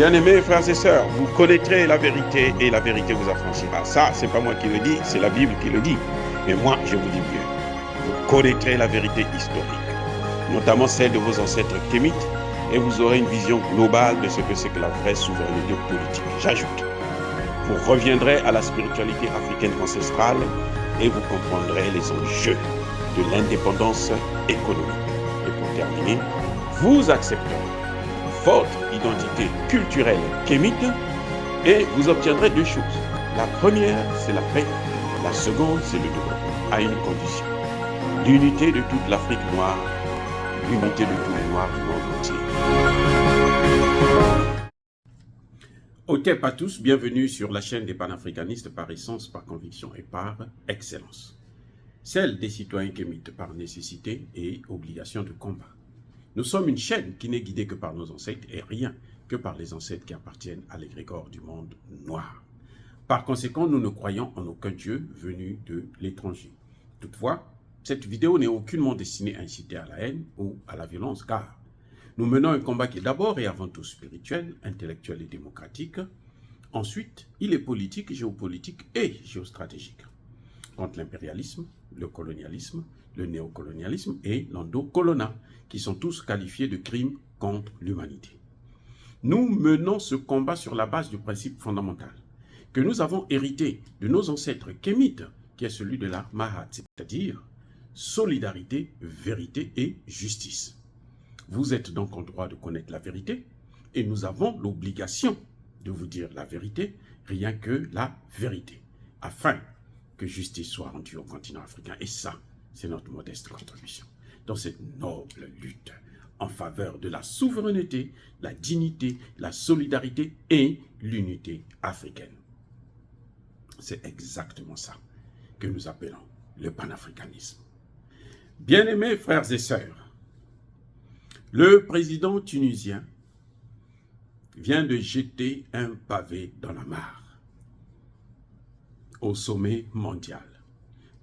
Bien-aimés frères et sœurs, vous connaîtrez la vérité et la vérité vous affranchira. Ça, c'est pas moi qui le dis, c'est la Bible qui le dit. Mais moi, je vous dis mieux. Vous connaîtrez la vérité historique, notamment celle de vos ancêtres kémites, et vous aurez une vision globale de ce que c'est que la vraie souveraineté politique. J'ajoute, vous reviendrez à la spiritualité africaine ancestrale et vous comprendrez les enjeux de l'indépendance économique. Et pour terminer, vous accepterez votre identité culturelle kémite et vous obtiendrez deux choses. La première, c'est la paix. La seconde, c'est le développement, à une condition. L'unité de toute l'Afrique noire, l'unité de tous les Noirs du monde entier. Otep à tous, bienvenue sur la chaîne des panafricanistes par essence, par conviction et par excellence. Celle des citoyens kémites par nécessité et obligation de combat. Nous sommes une chaîne qui n'est guidée que par nos ancêtres et rien que par les ancêtres qui appartiennent à l'égrégore du monde noir. Par conséquent, nous ne croyons en aucun Dieu venu de l'étranger. Toutefois, cette vidéo n'est aucunement destinée à inciter à la haine ou à la violence, car nous menons un combat qui est d'abord et avant tout spirituel, intellectuel et démocratique. Ensuite, il est politique, géopolitique et géostratégique. Contre l'impérialisme, le colonialisme, le néocolonialisme et l'endocolonat, qui sont tous qualifiés de crimes contre l'humanité. Nous menons ce combat sur la base du principe fondamental que nous avons hérité de nos ancêtres kémites, qui est celui de la Mahat, c'est-à-dire solidarité, vérité et justice. Vous êtes donc en droit de connaître la vérité et nous avons l'obligation de vous dire la vérité, rien que la vérité, afin que justice soit rendue au continent africain. Et ça, c'est notre modeste contribution dans cette noble lutte en faveur de la souveraineté, la dignité, la solidarité et l'unité africaine. C'est exactement ça que nous appelons le panafricanisme. Bien-aimés frères et sœurs, le président tunisien vient de jeter un pavé dans la mare au sommet mondial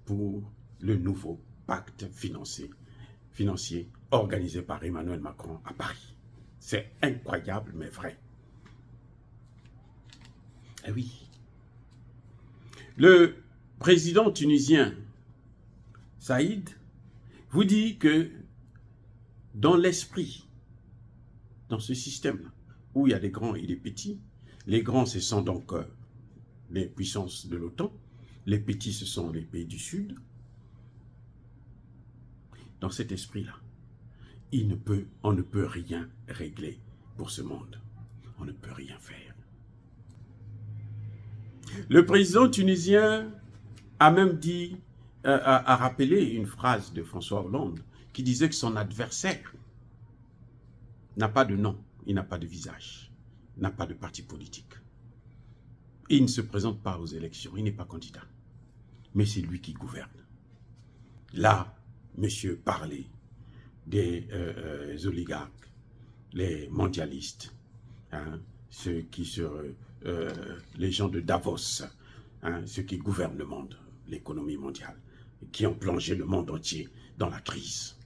pour le nouveau pacte financier organisé par Emmanuel Macron à Paris. C'est incroyable mais vrai. Eh oui. Le président tunisien Saïd vous dit que dans l'esprit, dans ce système-là, où il y a des grands et des petits, les grands ce sont donc les puissances de l'OTAN, les petits ce sont les pays du Sud. Dans cet esprit-là, on ne peut rien régler pour ce monde. On ne peut rien faire. Le président tunisien a même dit, a rappelé une phrase de François Hollande qui disait que son adversaire n'a pas de nom, il n'a pas de visage, n'a pas de parti politique. Il ne se présente pas aux élections, il n'est pas candidat. Mais c'est lui qui gouverne. Là, monsieur parlait des oligarques, les mondialistes, hein, ceux qui les gens de Davos, hein, ceux qui gouvernent le monde, l'économie mondiale, qui ont plongé le monde entier dans la crise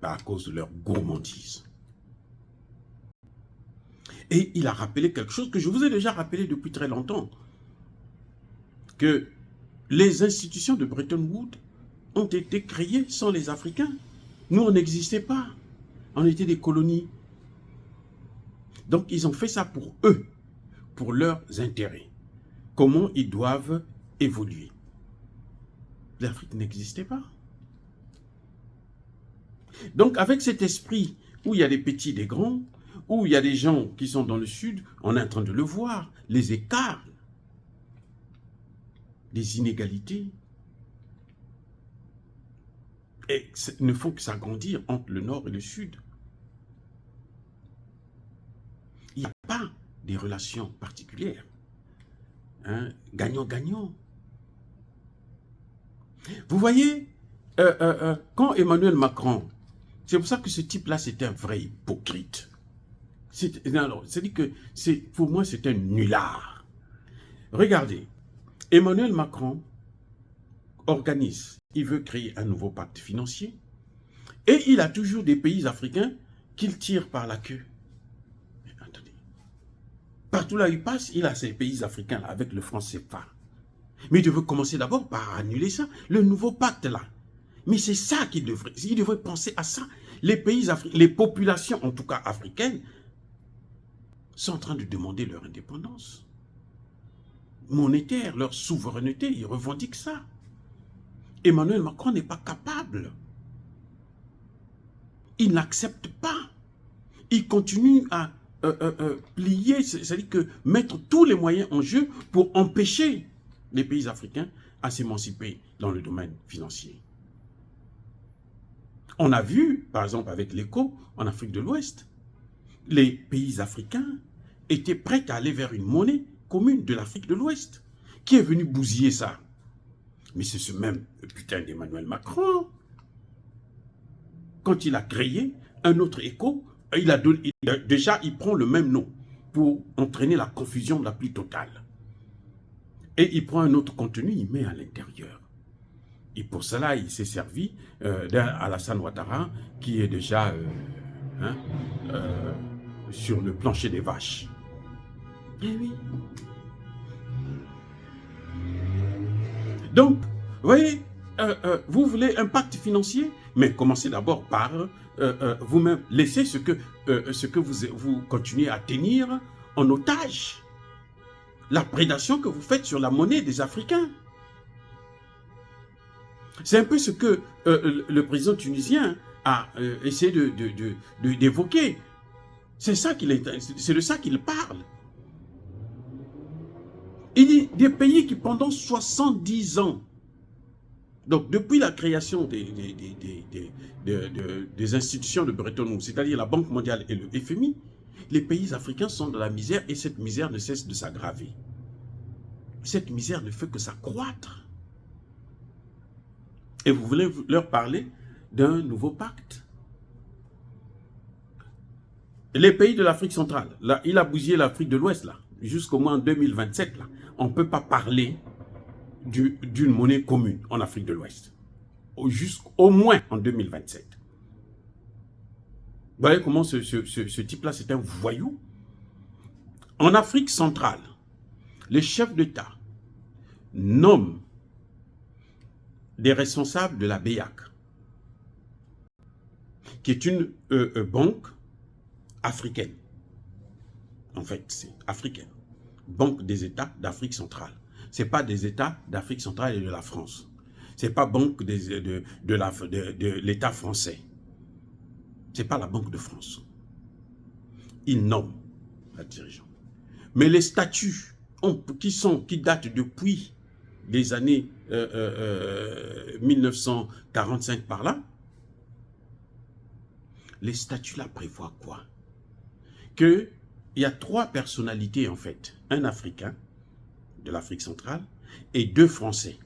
à cause de leur gourmandise. Et il a rappelé quelque chose que je vous ai déjà rappelé depuis très longtemps, que les institutions de Bretton Woods ont été créées sans les Africains. Nous, on n'existait pas. On était des colonies. Donc, ils ont fait ça pour eux, pour leurs intérêts. Comment ils doivent évoluer. L'Afrique n'existait pas. Donc, avec cet esprit où il y a des petits, des grands, où il y a des gens qui sont dans le sud, on est en train de le voir, les écarts, les inégalités, et ne font que s'agrandir entre le nord et le sud. Il n'y a pas des relations particulières, hein, gagnant-gagnant. Vous voyez, quand Emmanuel Macron, c'est pour ça que ce type-là, c'est un vrai hypocrite. C'est-à-dire que, pour moi, c'est un nulard. Regardez, Emmanuel Macron organise, il veut créer un nouveau pacte financier, et il a toujours des pays africains qu'il tire par la queue. Partout là où il passe, il a ces pays africains là, avec le franc CFA. Mais il devait commencer d'abord par annuler ça, le nouveau pacte là. Mais c'est ça qu'il devrait penser à ça. Les pays africains, les populations en tout cas africaines, sont en train de demander leur indépendance monétaire, leur souveraineté, ils revendiquent ça. Emmanuel Macron n'est pas capable. Il n'accepte pas. Il continue à plier, c'est-à-dire que mettre tous les moyens en jeu pour empêcher les pays africains à s'émanciper dans le domaine financier. On a vu, par exemple, avec l'ECO en Afrique de l'Ouest, les pays africains étaient prêts à aller vers une monnaie commune de l'Afrique de l'Ouest. Qui est venu bousiller ça? Mais c'est ce même putain d'Emmanuel Macron. Quand il a créé un autre ECO, déjà il prend le même nom pour entraîner la confusion la plus totale. Et il prend un autre contenu, il met à l'intérieur. Et pour cela, il s'est servi d'Alassane Ouattara, qui est déjà sur le plancher des vaches. Eh oui. Donc, vous voyez, vous voulez un pacte financier, mais commencez d'abord par vous-même laisser ce que vous continuez à tenir en otage. La prédation que vous faites sur la monnaie des Africains. C'est un peu ce que le président tunisien a essayé d'évoquer. C'est de ça qu'il parle. Il dit des pays qui pendant 70 ans, donc depuis la création des institutions de Bretton Woods, c'est-à-dire la Banque mondiale et le FMI, les pays africains sont dans la misère et cette misère ne cesse de s'aggraver. Cette misère ne fait que s'accroître. Et vous voulez leur parler d'un nouveau pacte. Les pays de l'Afrique centrale, là, il a bousillé l'Afrique de l'Ouest, là, jusqu'au moins en 2027, là. On ne peut pas parler d'une monnaie commune en Afrique de l'Ouest. Jusqu'au moins en 2027. Vous voyez comment ce type-là, c'est un voyou. En Afrique centrale, les chefs d'État nomment des responsables de la BEAC, qui est une banque africaine. En fait, c'est africaine. Banque des États d'Afrique centrale. Ce n'est pas des États d'Afrique centrale et de la France. Ce n'est pas banque de l'État français. Ce n'est pas la Banque de France. Ils nomment la dirigeante. Mais les statuts qui datent depuis les années 1945 par là, les statuts là prévoient quoi? Qu'il y a 3 personnalités en fait, un Africain de l'Afrique centrale et 2 Français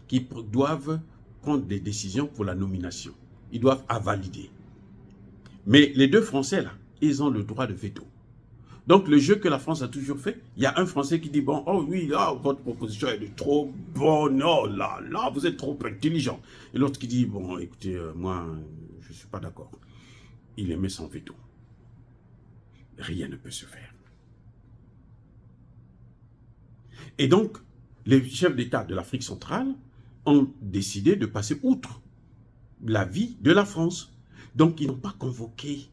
qui doivent prendre des décisions pour la nomination. Ils doivent valider. Mais les 2 Français là, ils ont le droit de veto. Donc le jeu que la France a toujours fait, il y a un Français qui dit, bon, oh oui, là, votre proposition est trop bonne, oh là, là, vous êtes trop intelligent. Et l'autre qui dit, bon, écoutez, moi, je ne suis pas d'accord. Il émet son veto. Rien ne peut se faire. Et donc, les chefs d'État de l'Afrique centrale ont décidé de passer outre l'avis de la France. Donc, ils n'ont pas convoqué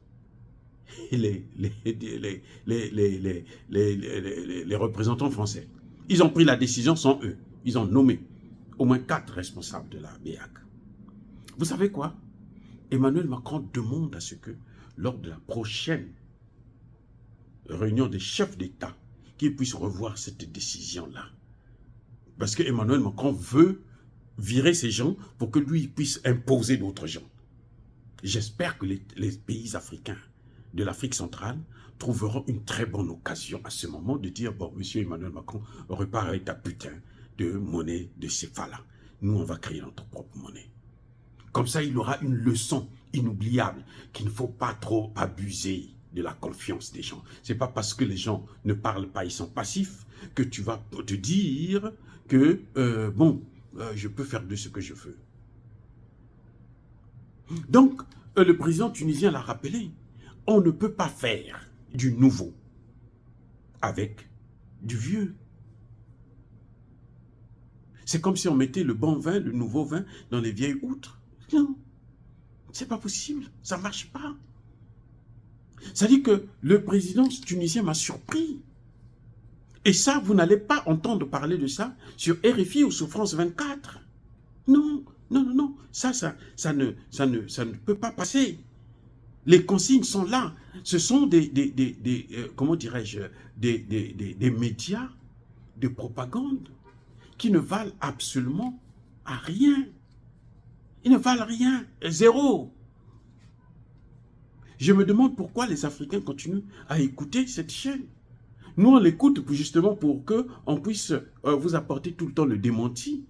les représentants français. Ils ont pris la décision sans eux. Ils ont nommé au moins 4 responsables de la BEAC. Vous savez quoi? Emmanuel Macron demande à ce que, lors de la prochaine réunion des chefs d'État, qu'ils puissent revoir cette décision-là. Parce que Emmanuel Macron veut virer ces gens pour que lui puisse imposer d'autres gens. J'espère que les pays africains de l'Afrique centrale trouveront une très bonne occasion à ce moment de dire, bon, monsieur Emmanuel Macron, repart avec ta putain de monnaie de CFA là. Nous, on va créer notre propre monnaie. Comme ça, il aura une leçon inoubliable qu'il ne faut pas trop abuser de la confiance des gens. Ce n'est pas parce que les gens ne parlent pas, ils sont passifs, que tu vas te dire que, je peux faire de ce que je veux. Donc, le président tunisien l'a rappelé, on ne peut pas faire du nouveau avec du vieux. C'est comme si on mettait le bon vin, le nouveau vin dans les vieilles outres. Non, c'est pas possible, ça ne marche pas. Ça dit que le président tunisien m'a surpris. Et ça, vous n'allez pas entendre parler de ça sur RFI ou sur France 24. Non, non, non, non. Ça ne peut pas passer. Les consignes sont là. Ce sont comment dirais-je, des médias de propagande qui ne valent absolument à rien. Ils ne valent rien. Zéro. Je me demande pourquoi les Africains continuent à écouter cette chaîne. Nous, on l'écoute justement pour qu'on puisse vous apporter tout le temps le démenti.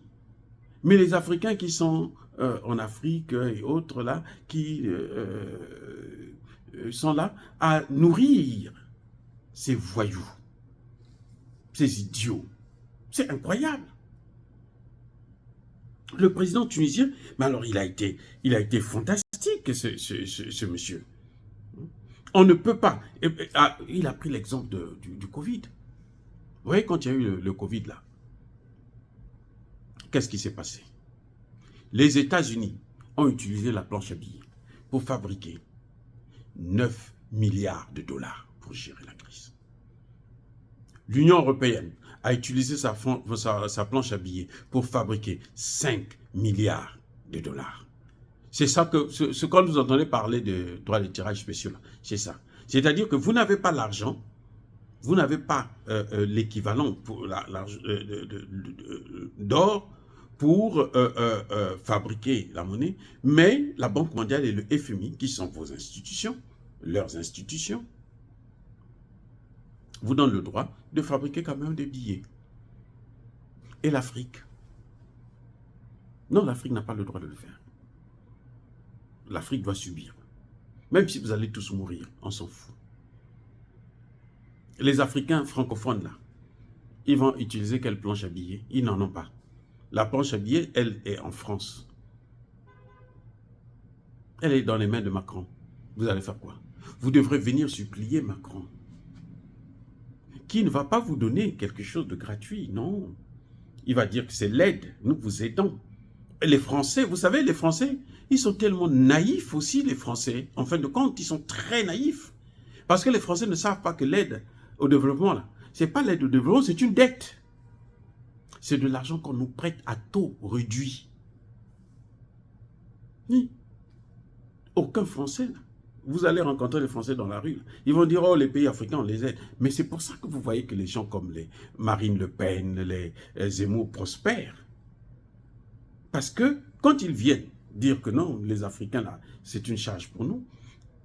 Mais les Africains qui sont en Afrique et autres là, qui sont là à nourrir ces voyous, ces idiots. C'est incroyable. Le président tunisien, mais alors il a été fantastique, ce monsieur. On ne peut pas. Il a pris l'exemple du Covid. Vous voyez, quand il y a eu le Covid là, qu'est-ce qui s'est passé? Les États-Unis ont utilisé la planche à billets pour fabriquer 9 milliards de dollars pour gérer la crise. L'Union européenne a utilisé sa planche à billets pour fabriquer 5 milliards de dollars. C'est ça que, quand vous entendez parler de droits de tirage spéciaux, c'est ça. C'est-à-dire que vous n'avez pas l'argent, vous n'avez pas l'équivalent d'or pour fabriquer la monnaie, mais la Banque mondiale et le FMI, qui sont vos institutions, leurs institutions, vous donnent le droit de fabriquer quand même des billets. Et l'Afrique? Non, l'Afrique n'a pas le droit de le faire. L'Afrique doit subir. Même si vous allez tous mourir, on s'en fout. Les Africains francophones, là, ils vont utiliser quelle planche à billets? Ils n'en ont pas. La planche à billets, elle est en France. Elle est dans les mains de Macron. Vous allez faire quoi? Vous devrez venir supplier Macron, qui ne va pas vous donner quelque chose de gratuit, non. Il va dire que c'est l'aide, nous vous aidons. Et les Français, vous savez, les Français, ils sont tellement naïfs aussi, les Français. En fin de compte, ils sont très naïfs. Parce que les Français ne savent pas que l'aide au développement, là, ce n'est pas l'aide au développement, c'est une dette. C'est de l'argent qu'on nous prête à taux réduit. Oui. Aucun Français, là. Vous allez rencontrer les Français dans la rue. Ils vont dire, oh, les pays africains, on les aide. Mais c'est pour ça que vous voyez que les gens comme les Marine Le Pen, les Zemmour prospèrent. Parce que quand ils viennent dire que non, les Africains, là, c'est une charge pour nous,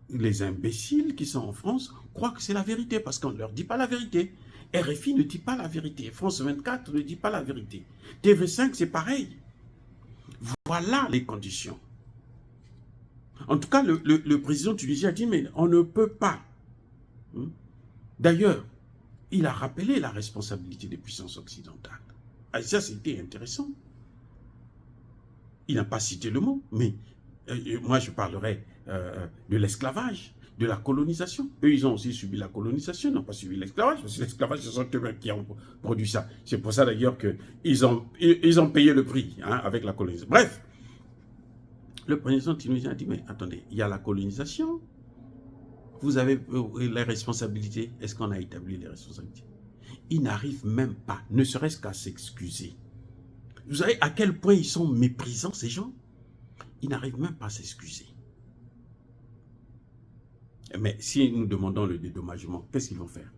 les imbéciles qui sont en France croient que c'est la vérité parce qu'on ne leur dit pas la vérité. RFI ne dit pas la vérité. France 24 ne dit pas la vérité. TV5, c'est pareil. Voilà les conditions. En tout cas, le président tunisien a dit, mais on ne peut pas. D'ailleurs, il a rappelé la responsabilité des puissances occidentales. Et ça, c'était intéressant. Il n'a pas cité le mot, mais moi, je parlerai de l'esclavage, de la colonisation. Eux, ils ont aussi subi la colonisation, ils n'ont pas subi l'esclavage, parce que l'esclavage, ce sont eux qui ont produit ça. C'est pour ça, d'ailleurs, qu'ils ont payé le prix avec la colonisation. Bref, le président tunisien a dit, mais attendez, il y a la colonisation, vous avez les responsabilités, est-ce qu'on a établi les responsabilités? Il n'arrive même pas, ne serait-ce qu'à s'excuser. Vous savez à quel point ils sont méprisants, ces gens? Ils n'arrivent même pas à s'excuser. Mais si nous demandons le dédommagement, qu'est-ce qu'ils vont faire?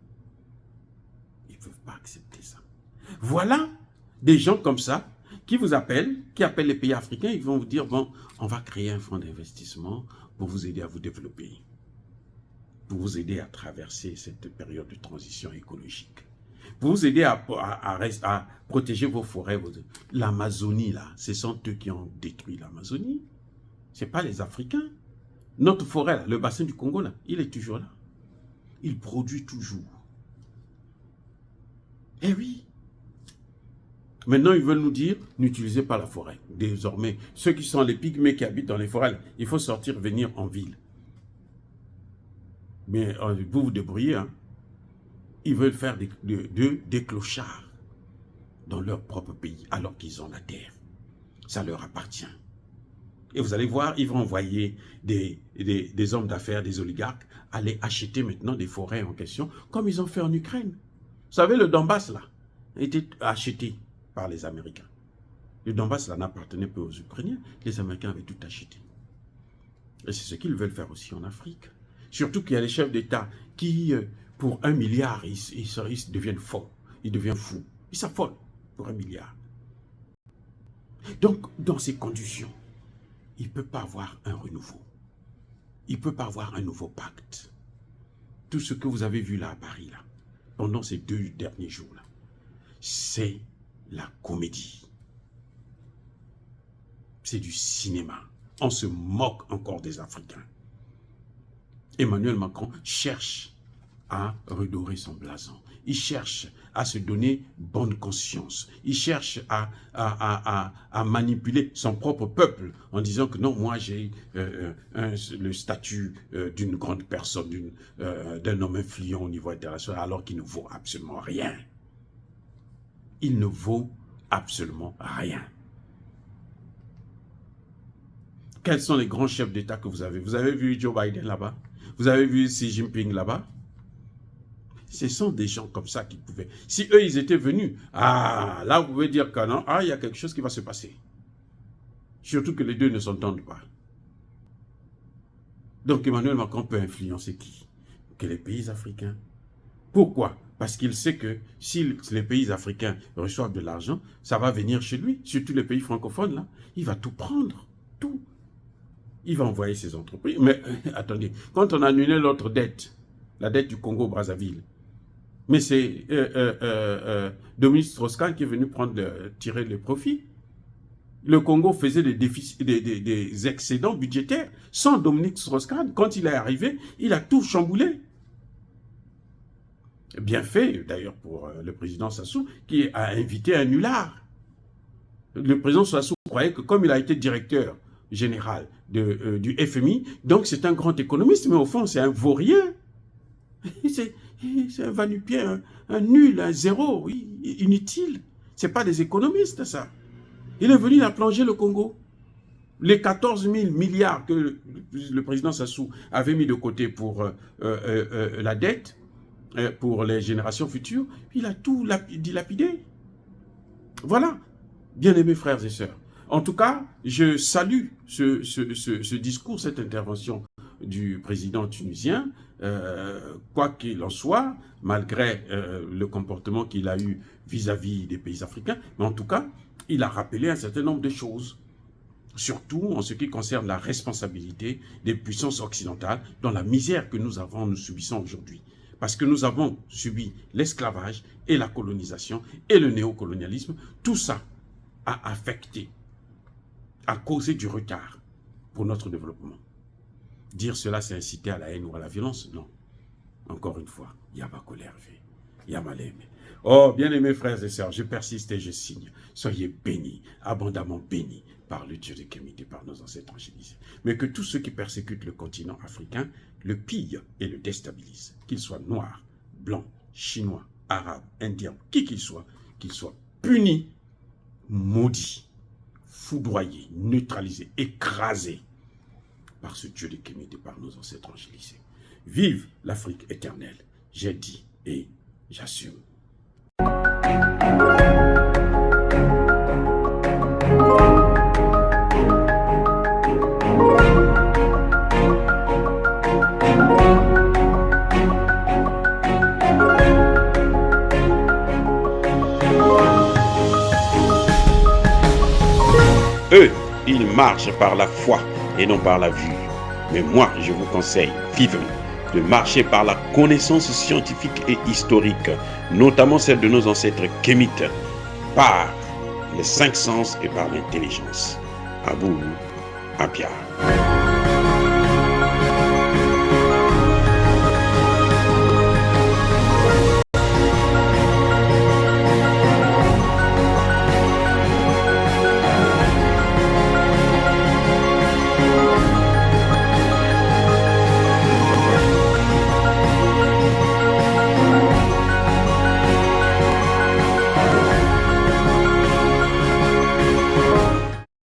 Ils ne peuvent pas accepter ça. Voilà des gens comme ça qui vous appellent, qui appellent les pays africains, ils vont vous dire, bon, on va créer un fonds d'investissement pour vous aider à vous développer, pour vous aider à traverser cette période de transition écologique, pour vous aider à protéger vos forêts. L'Amazonie, là, ce sont eux qui ont détruit l'Amazonie. Ce n'est pas les Africains. Notre forêt, là, le bassin du Congo, là, il est toujours là. Il produit toujours. Eh oui. Maintenant, ils veulent nous dire, n'utilisez pas la forêt. Désormais, ceux qui sont les pygmées qui habitent dans les forêts, là, il faut sortir, venir en ville. Mais vous vous débrouillez, hein. ils veulent faire des clochards dans leur propre pays, alors qu'ils ont la terre. Ça leur appartient. Et vous allez voir, ils vont envoyer des hommes d'affaires, des oligarques, aller acheter maintenant des forêts en question, comme ils ont fait en Ukraine. Vous savez, le Donbass, là, a été acheté par les Américains. Le Donbass, là, n'appartenait pas aux Ukrainiens. Les Américains avaient tout acheté. Et c'est ce qu'ils veulent faire aussi en Afrique. Surtout qu'il y a des chefs d'État qui, pour 1 milliard, ils deviennent fous. Ils deviennent fous. Ils s'affolent pour 1 milliard. Donc, dans ces conditions, il ne peut pas avoir un renouveau. Il ne peut pas avoir un nouveau pacte. Tout ce que vous avez vu là à Paris, là, pendant ces 2 derniers jours-là, c'est la comédie. C'est du cinéma. On se moque encore des Africains. Emmanuel Macron cherche à redorer son blason. Il cherche à se donner bonne conscience. Il cherche à manipuler son propre peuple en disant que non, moi j'ai le statut d'une grande personne, d'un homme influent au niveau international, alors qu'il ne vaut absolument rien. Il ne vaut absolument rien. Quels sont les grands chefs d'État que vous avez? Vous avez vu Joe Biden là-bas? Vous avez vu Xi Jinping là-bas? Ce sont des gens comme ça qui pouvaient. Si eux, ils étaient venus, là, vous pouvez dire que non, il y a quelque chose qui va se passer. Surtout que les deux ne s'entendent pas. Donc Emmanuel Macron peut influencer qui? Que les pays africains. Pourquoi? Parce qu'il sait que si les pays africains reçoivent de l'argent, ça va venir chez lui, surtout les pays francophones, là. Il va tout prendre, tout. Il va envoyer ses entreprises. Mais attendez, quand on a annulé l'autre dette, la dette du Congo-Brazzaville, mais c'est Dominique Strauss-Kahn qui est venu tirer le profit. Le Congo faisait des excédents budgétaires. Sans Dominique Strauss-Kahn, quand il est arrivé, il a tout chamboulé. Bien fait, d'ailleurs, pour le président Sassou, qui a invité un nulard. Le président Sassou croyait que comme il a été directeur général du FMI, donc c'est un grand économiste, mais au fond, c'est un vaurien. C'est un va-nu-pied, un nul, un zéro, oui, inutile. Ce n'est pas des économistes, ça. Il est venu, il a plongé le Congo. Les 14 000 milliards que le président Sassou avait mis de côté pour la dette, pour les générations futures, il a tout dilapidé. Voilà, bien-aimés frères et sœurs. En tout cas, je salue ce discours, cette intervention du président tunisien, quoi qu'il en soit, malgré le comportement qu'il a eu vis-à-vis des pays africains, mais en tout cas, il a rappelé un certain nombre de choses, surtout en ce qui concerne la responsabilité des puissances occidentales dans la misère que nous subissons aujourd'hui. Parce que nous avons subi l'esclavage et la colonisation et le néocolonialisme, tout ça a affecté, a causé du retard pour notre développement. Dire cela, c'est inciter à la haine ou à la violence? Non. Encore une fois, Yabakole Hervé, Yamaleme. Oh, bien-aimés frères et sœurs, je persiste et je signe. Soyez bénis, abondamment bénis par le Dieu de Kémité, par nos ancêtres angélisés. Mais que tous ceux qui persécutent le continent africain le pillent et le déstabilisent. Qu'ils soient noirs, blancs, chinois, arabes, indiens, qui qu'ils soient punis, maudits, foudroyés, neutralisés, écrasés par ce Dieu de Kémité, par nos ancêtres angélisés. Vive l'Afrique éternelle, j'ai dit et j'assume. Eux, ils marchent par la foi et non par la vue. Mais moi, je vous conseille vivement de marcher par la connaissance scientifique et historique, notamment celle de nos ancêtres kémites, par les 5 sens et par l'intelligence. Abou Abia.